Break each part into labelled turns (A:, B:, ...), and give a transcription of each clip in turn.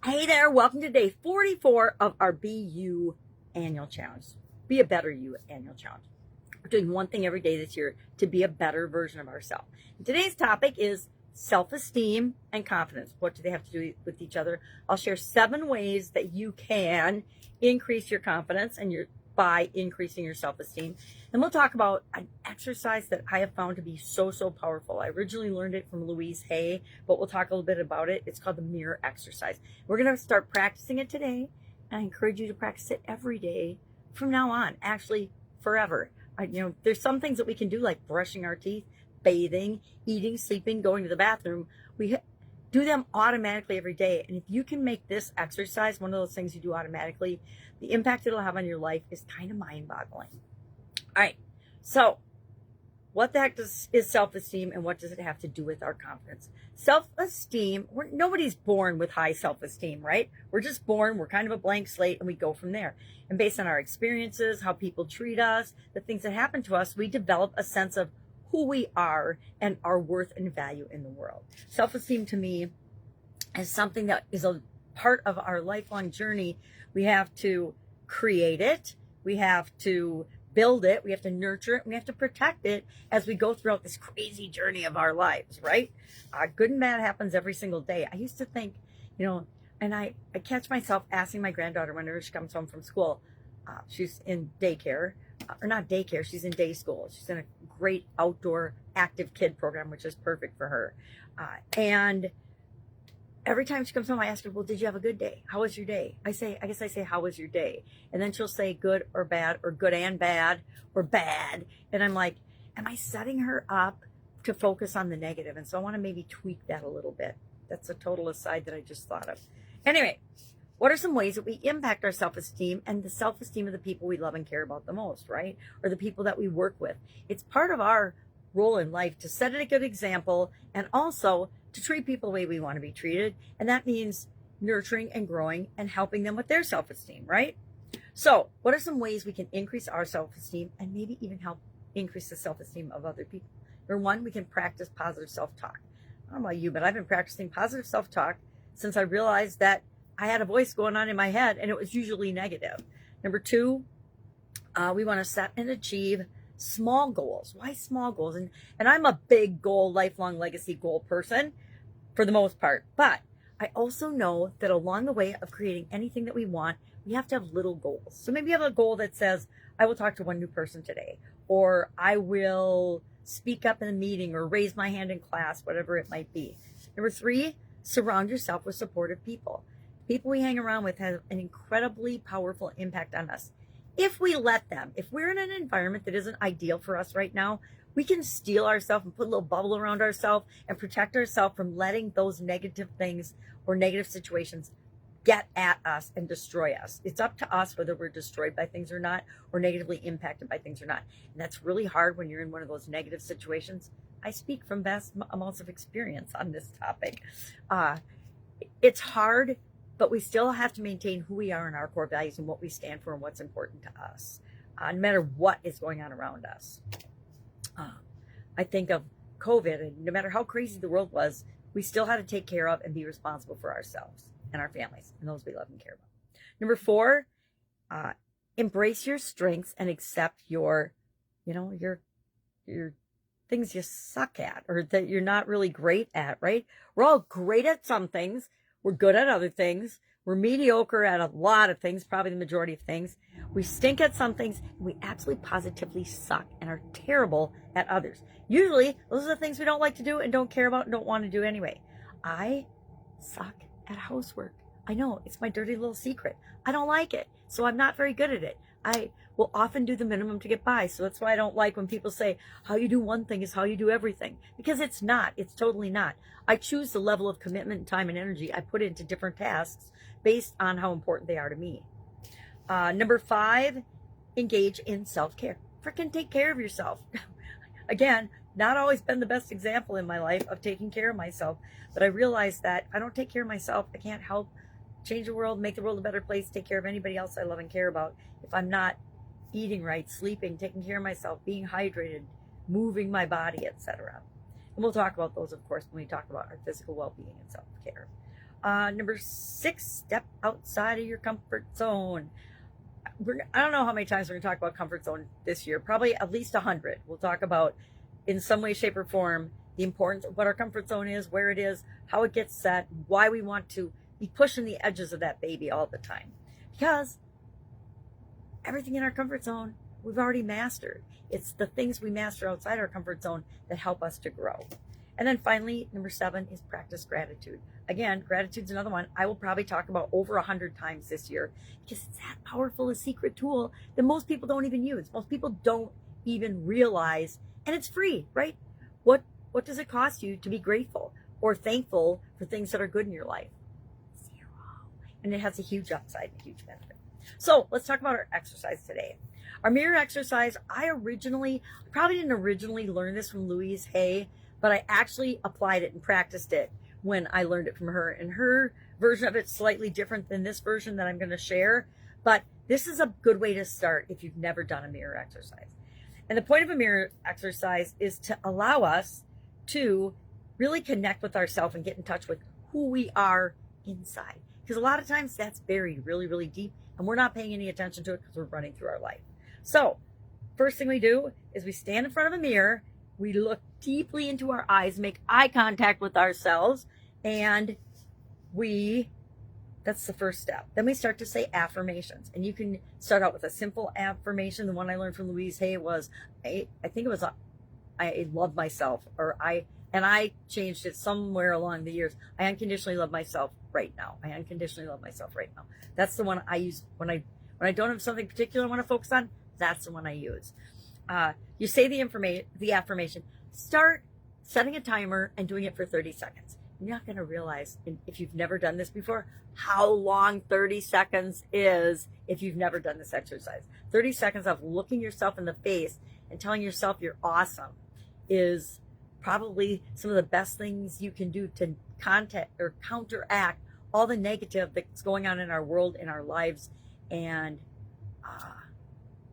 A: Hey there, welcome to day 44 of our Be You annual challenge. Be a Better You annual challenge. We're doing one thing every day this year to be a better version of ourselves. Today's topic is self-esteem and confidence. What do they have to do with each other? I'll share 7 ways that you can increase your confidence and by increasing your self-esteem. And we'll talk about an exercise that I have found to be so powerful. I originally learned it from Louise Hay, but we'll talk a little bit about it. It's called the mirror exercise. We're going to start practicing it today. And I encourage you to practice it every day from now on, actually forever. There's some things that we can do, like brushing our teeth, bathing, eating, sleeping, going to the bathroom. We do them automatically every day. And if you can make this exercise one of those things you do automatically, the impact it'll have on your life is kind of mind-boggling. All right, so what the heck is self-esteem, and what does it have to do with our confidence? Self-esteem, nobody's born with high self-esteem, right? We're just born, we're kind of a blank slate, and we go from there. And based on our experiences, how people treat us, the things that happen to us, we develop a sense of who we are and our worth and value in the world. Self-esteem to me is something that is a part of our lifelong journey. We have to create it, we have to build it, we have to nurture it, we have to protect it as we go throughout this crazy journey of our lives, right? Good and bad happens every single day. I used to think, and I catch myself asking my granddaughter whenever she comes home from school, she's in daycare, or not daycare, she's in day school. She's in a great outdoor active kid program, which is perfect for her. And every time she comes home, I ask her, well, did you have a good day? How was your day? I guess I say, how was your day? And then she'll say good or bad, or good and bad, or bad. And I'm like, am I setting her up to focus on the negative? And so I want to maybe tweak that a little bit. That's a total aside that I just thought of. Anyway, what are some ways that we impact our self-esteem and the self-esteem of the people we love and care about the most, right? Or the people that we work with. It's part of our role in life to set a good example, and also to treat people the way we want to be treated. And that means nurturing and growing and helping them with their self-esteem, right? So what are some ways we can increase our self-esteem and maybe even help increase the self-esteem of other people? Number 1, we can practice positive self-talk. I don't know about you, but I've been practicing positive self-talk since I realized that I had a voice going on in my head, and it was usually negative. Number 2, we want to set and achieve small goals. Why small goals? And I'm a big goal, lifelong legacy goal person for the most part. But I also know that along the way of creating anything that we want, we have to have little goals. So maybe you have a goal that says, I will talk to one new person today, or I will speak up in a meeting, or raise my hand in class, whatever it might be. Number 3, surround yourself with supportive people. People we hang around with have an incredibly powerful impact on us. If we let them, if we're in an environment that isn't ideal for us right now, we can steel ourselves and put a little bubble around ourselves and protect ourselves from letting those negative things or negative situations get at us and destroy us. It's up to us whether we're destroyed by things or not, or negatively impacted by things or not. And that's really hard when you're in one of those negative situations. I speak from vast amounts of experience on this topic. It's hard, but we still have to maintain who we are and our core values and what we stand for and what's important to us, no matter what is going on around us. I think of COVID, and no matter how crazy the world was, we still had to take care of and be responsible for ourselves and our families and those we love and care about. Number 4, embrace your strengths and accept your things you suck at, or that you're not really great at, right? We're all great at some things. We're good at other things. We're mediocre at a lot of things, probably the majority of things. We stink at some things, and we absolutely positively suck and are terrible at others. Usually, those are the things we don't like to do and don't care about and don't want to do anyway. I suck at housework. I know, it's my dirty little secret. I don't like it, so I'm not very good at it. I will often do the minimum to get by, so that's why I don't like when people say, how you do one thing is how you do everything. Because it's not. It's totally not. I choose the level of commitment, time, and energy I put into different tasks based on how important they are to me. Number 5, engage in self-care. Freaking take care of yourself. Again, not always been the best example in my life of taking care of myself, but I realized that if I don't take care of myself, I can't help change the world, make the world a better place, take care of anybody else I love and care about if I'm not eating right, sleeping, taking care of myself, being hydrated, moving my body, etc. And we'll talk about those, of course, when we talk about our physical well-being and self-care. Number 6, step outside of your comfort zone. I don't know how many times we're going to talk about comfort zone this year, probably at least 100. We'll talk about in some way, shape, or form the importance of what our comfort zone is, where it is, how it gets set, why we want to be pushing the edges of that baby all the time. Because everything in our comfort zone, we've already mastered. It's the things we master outside our comfort zone that help us to grow. And then finally, number 7 is practice gratitude. Again, gratitude's another one I will probably talk about over 100 times this year because it's that powerful a secret tool that most people don't even use. Most people don't even realize, and it's free, right? What does it cost you to be grateful or thankful for things that are good in your life? 0. And it has a huge upside, a huge benefit. So let's talk about our exercise today. Our mirror exercise, I probably didn't originally learn this from Louise Hay, but I actually applied it and practiced it when I learned it from her. And her version of it's slightly different than this version that I'm going to share. But this is a good way to start if you've never done a mirror exercise. And the point of a mirror exercise is to allow us to really connect with ourselves and get in touch with who we are inside. Because a lot of times that's buried really, really deep and we're not paying any attention to it because we're running through our life. So first thing we do is we stand in front of a mirror. We look deeply into our eyes, make eye contact with ourselves, and that's the first step. Then we start to say affirmations. And you can start out with a simple affirmation. The one I learned from Louise Hay was, I think it was, I love myself, and I changed it somewhere along the years. I unconditionally love myself right now. I unconditionally love myself right now. That's the one I use when I don't have something particular I want to focus on. That's the one I use. You say the affirmation. Start setting a timer and doing it for 30 seconds. You're not going to realize, if you've never done this before, how long 30 seconds is if you've never done this exercise. 30 seconds of looking yourself in the face and telling yourself you're awesome is probably some of the best things you can do to counteract all the negative that's going on in our world, in our lives, and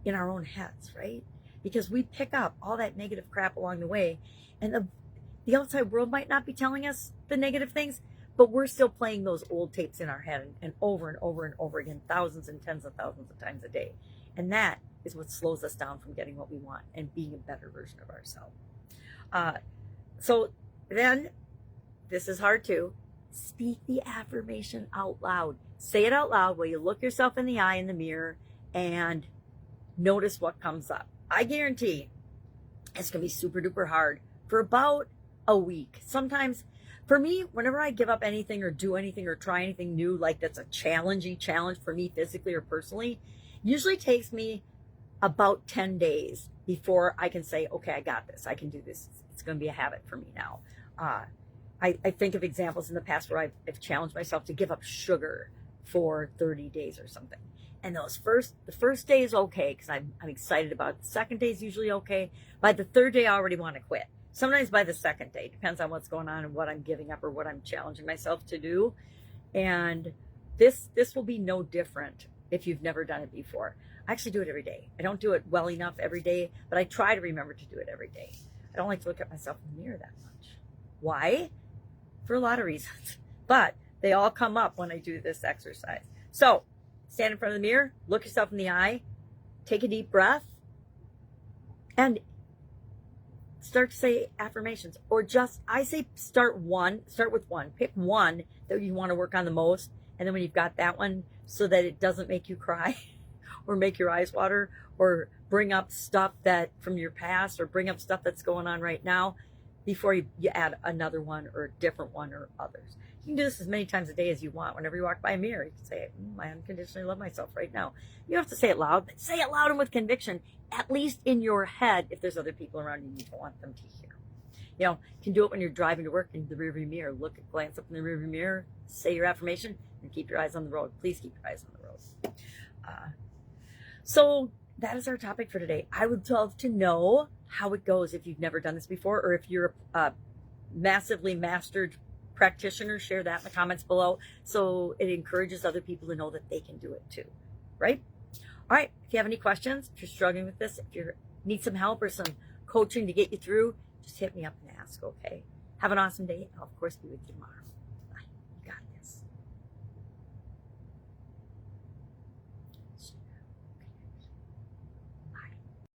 A: in our own heads, right? Because we pick up all that negative crap along the way, and the outside world might not be telling us the negative things, but we're still playing those old tapes in our head and over and over and over again, thousands and tens of thousands of times a day. And that is what slows us down from getting what we want and being a better version of ourselves. So then, this is hard too. Speak the affirmation out loud. Say it out loud while you look yourself in the eye in the mirror and notice what comes up. I guarantee it's going to be super duper hard for about a week. Sometimes, for me, whenever I give up anything or do anything or try anything new, like that's a challenge for me physically or personally, usually takes me about 10 days before I can say, okay, I got this. I can do this. It's going to be a habit for me now. I think of examples in the past where I've challenged myself to give up sugar for 30 days or something. And the first day is okay because I'm excited about it. The second day is usually okay. By the third day, I already want to quit. Sometimes by the second day, depends on what's going on and what I'm giving up or what I'm challenging myself to do. And this will be no different if you've never done it before. I actually do it every day. I don't do it well enough every day, but I try to remember to do it every day. I don't like to look at myself in the mirror that much. Why? For a lot of reasons, but they all come up when I do this exercise. So stand in front of the mirror, look yourself in the eye, take a deep breath, and start to say affirmations. Or I say start with one. Pick one that you want to work on the most, and then when you've got that one, so that it doesn't make you cry or make your eyes water or bring up stuff that from your past or bring up stuff that's going on right now, before you add another one or a different one or others. You can do this as many times a day as you want. Whenever you walk by a mirror, you can say, I unconditionally love myself right now. You don't have to say it loud, but say it loud and with conviction, at least in your head. If there's other people around you don't want them to hear. You can do it when you're driving to work in the rearview mirror. Glance up in the rearview mirror, say your affirmation, and keep your eyes on the road. Please keep your eyes on the road. So that is our topic for today. I would love to know how it goes if you've never done this before, or if you're a massively mastered practitioner. Share that in the comments below so it encourages other people to know that they can do it too, right? All right, if you have any questions, if you're struggling with this, if you need some help or some coaching to get you through, just hit me up and ask, okay? Have an awesome day, and I'll of course be with you tomorrow.